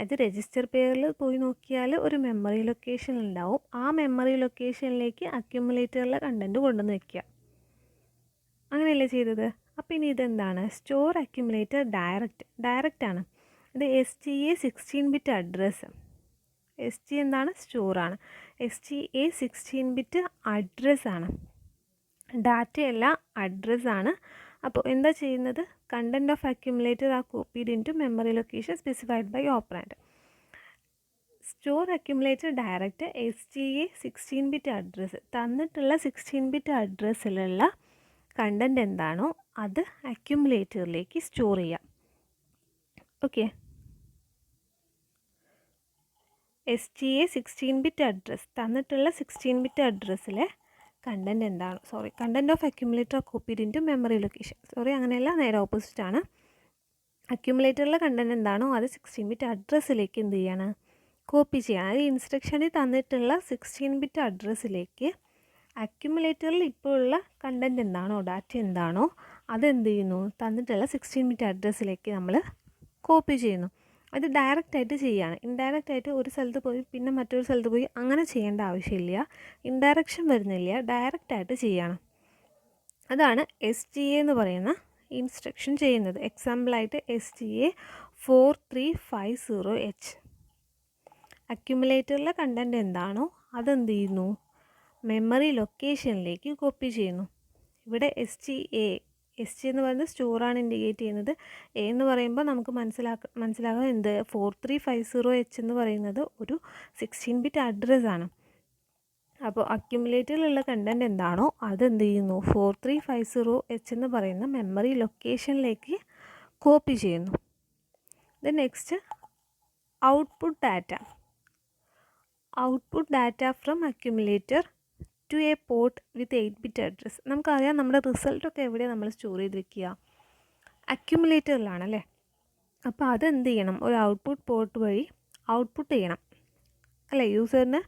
[SPEAKER 1] അത് രജിസ്റ്റർ പെയറിൽ പോയി നോക്കിയാൽ ഒരു മെമ്മറി ലൊക്കേഷൻ ഉണ്ടാവും. ആ മെമ്മറി ലൊക്കേഷനിലേക്ക് അക്യുമുലേറ്ററിലെ കണ്ടൻറ്റ് കൊണ്ടുവന്ന് വയ്ക്കുക, അങ്ങനെയല്ലേ ചെയ്തത്. അപ്പോൾ ഇനി ഇതെന്താണ് സ്റ്റോർ അക്യുമുലേറ്റർ ഡയറക്റ്റ് ആണ്. ഇത് STA 16 ബിറ്റ് അഡ്രസ്സ്, ST എന്താണ് സ്റ്റോറാണ്, STA 16 ബിറ്റ് അഡ്രസ്സാണ്, ഡാറ്റയല്ല അഡ്രസ്സാണ്. അപ്പോൾ എന്താ ചെയ്യുന്നത്, content of accumulator are copied into memory location specified by operand. Store accumulator direct STA 16 bit address, തന്നിട്ടുള്ള 16 ബിറ്റ് അഡ്രസ്സിലുള്ള കണ്ടൻറ്റ് എന്താണോ അത് അക്യുമുലേറ്ററിലേക്ക് സ്റ്റോർ ചെയ്യാം. ഓക്കെ, STA 16-bit അഡ്രസ്സ് തന്നിട്ടുള്ള 16-bit അഡ്രസ്സിലെ കണ്ടൻറ്റ് എന്താണ്, content of accumulator copied into memory location, അങ്ങനെയല്ല, നേരെ ഓപ്പോസിറ്റ് ആണ്. അക്യുമുലേറ്ററിലെ കണ്ടൻറ്റ് എന്താണോ അത് 16-bit അഡ്രസ്സിലേക്ക് എന്ത് ചെയ്യാണ്, കോപ്പി ചെയ്യണം. അത് ഇൻസ്ട്രക്ഷനിൽ തന്നിട്ടുള്ള 16-bit അഡ്രസ്സിലേക്ക് അക്യുമുലേറ്ററിൽ ഇപ്പോൾ ഉള്ള കണ്ടൻറ്റ് എന്താണോ, ഡാറ്റ എന്താണോ അതെന്ത് ചെയ്യുന്നു, തന്നിട്ടുള്ള 16-bit അഡ്രസ്സിലേക്ക് നമ്മൾ കോപ്പി ചെയ്യുന്നു. അത് ഡയറക്റ്റായിട്ട് ചെയ്യുകയാണ്. ഇൻഡയറക്റ്റായിട്ട് ഒരു സ്ഥലത്ത് പോയി പിന്നെ മറ്റൊരു സ്ഥലത്ത് പോയി അങ്ങനെ ചെയ്യേണ്ട ആവശ്യമില്ല, ഇൻഡയറക്ഷൻ വരുന്നില്ല, ഡയറക്റ്റായിട്ട് ചെയ്യുകയാണ്. അതാണ് STA എന്ന് പറയുന്ന ഇൻസ്ട്രക്ഷൻ ചെയ്യുന്നത്. എക്സാമ്പിളായിട്ട് STA 4350H. അക്യുമുലേറ്ററിലെ കണ്ടൻറ്റ് എന്താണോ അതെന്ത് ചെയ്യുന്നു, മെമ്മറി ലൊക്കേഷനിലേക്ക് കോപ്പി ചെയ്യുന്നു. ഇവിടെ STA എന്ന് പറയുന്നത് സ്റ്റോറാണ് ഇൻഡിക്കേറ്റ് ചെയ്യുന്നത്. എന്ന് പറയുമ്പോൾ നമുക്ക് മനസ്സിലാകാം എന്ത്, 4350H എന്ന് പറയുന്നത് ഒരു 16-bit അഡ്രസ്സാണ്. അപ്പോൾ അക്യുമുലേറ്ററിലുള്ള കണ്ടൻറ്റ് എന്താണോ അതെന്ത് ചെയ്യുന്നു, 4350H എന്ന് പറയുന്ന മെമ്മറി ലൊക്കേഷനിലേക്ക് കോപ്പി ചെയ്യുന്നു. Then next output data from accumulator to a port with 8-bit address. നമുക്കറിയാം നമ്മുടെ റിസൾട്ടൊക്കെ എവിടെയാണ് നമ്മൾ സ്റ്റോർ ചെയ്ത് വെക്കുക, അക്യുമുലേറ്ററിലാണല്ലേ. അപ്പോൾ അതെന്ത് ചെയ്യണം, ഒരു ഔട്ട്പുട്ട് പോർട്ട് വഴി ഔട്ട്പുട്ട് ചെയ്യണം അല്ലേ, യൂസറിന്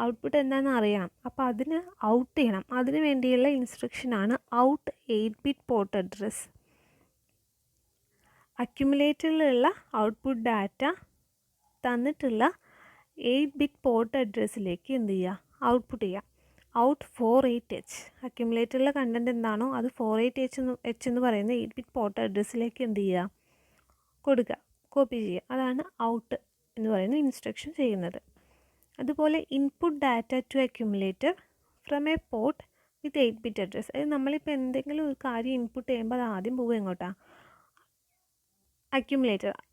[SPEAKER 1] ഔട്ട്പുട്ട് എന്താണെന്ന് അറിയണം. അപ്പോൾ അതിന് ഔട്ട് ചെയ്യണം, അതിന് വേണ്ടിയുള്ള ഇൻസ്ട്രക്ഷനാണ് ഔട്ട് 8-bit പോർട്ട് അഡ്രസ്സ്. അക്യുമുലേറ്ററിലുള്ള ഔട്ട്പുട്ട് ഡാറ്റ തന്നിട്ടുള്ള 8-bit പോർട്ട് അഡ്രസ്സിലേക്ക് എന്ത് ചെയ്യുക, ഔട്ട്പുട്ട് ചെയ്യുക. ഔട്ട് 48H, അക്യുമുലേറ്ററിലെ കണ്ടൻറ്റ് എന്താണോ അത് 48H എന്ന് പറയുന്ന 8-bit പോർട്ട് അഡ്രസ്സിലേക്ക് എന്ത് ചെയ്യുക, കൊടുക്കുക, കോപ്പി ചെയ്യുക. അതാണ് ഔട്ട് എന്ന് പറയുന്ന ഇൻസ്ട്രക്ഷൻ ചെയ്യുന്നത്. അതുപോലെ input data to accumulator from a port with 8-bit address. അത് നമ്മളിപ്പോൾ എന്തെങ്കിലും ഒരു കാര്യം ഇൻപുട്ട് ചെയ്യുമ്പോൾ അത് ആദ്യം പോകുക എങ്ങോട്ടാണ്,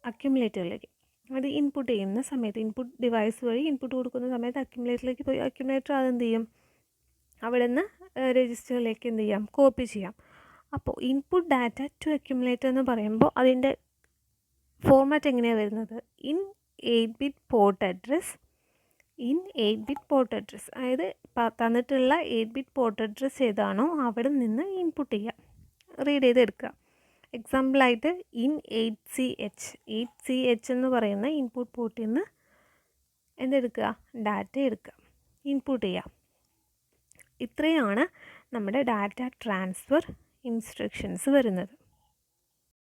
[SPEAKER 1] അക്യുമുലേറ്ററിലേക്ക്. അത് ഇൻപുട്ട് ചെയ്യുന്ന സമയത്ത് ഇൻപുട്ട് ഡിവൈസ് വഴി ഇൻപുട്ട് കൊടുക്കുന്ന സമയത്ത് അക്യുമുലേറ്ററിലേക്ക് പോയി അക്യുമുലേറ്റർ അതെന്ത് ചെയ്യും, അവിടെ നിന്ന് രജിസ്റ്ററിലേക്ക് എന്ത് ചെയ്യാം, കോപ്പി ചെയ്യാം. അപ്പോൾ ഇൻപുട്ട് ഡാറ്റ ടു അക്യുമുലേറ്റർ എന്ന് പറയുമ്പോൾ അതിൻ്റെ ഫോർമാറ്റ് എങ്ങനെയാണ് വരുന്നത്, ഇൻ 8-bit പോർട്ട് അഡ്രസ്സ്, അതായത് തന്നിട്ടുള്ള 8-bit പോർട്ട് അഡ്രസ്സ് ഏതാണോ അവിടെ നിന്ന് ഇൻപുട്ട് ചെയ്യുക, റീഡ് ചെയ്തെടുക്കുക. എക്സാമ്പിളായിട്ട് ഇൻ 8CH എന്ന് പറയുന്ന ഇൻപുട്ട് പോർട്ടിൽ നിന്ന് എന്തെടുക്കുക, ഡാറ്റ എടുക്കുക, ഇൻപുട്ട് ചെയ്യുക. ഇത്രയാണ് നമ്മുടെ ഡാറ്റ ട്രാൻസ്ഫർ ഇൻസ്ട്രക്ഷൻസ് വരുന്നത്.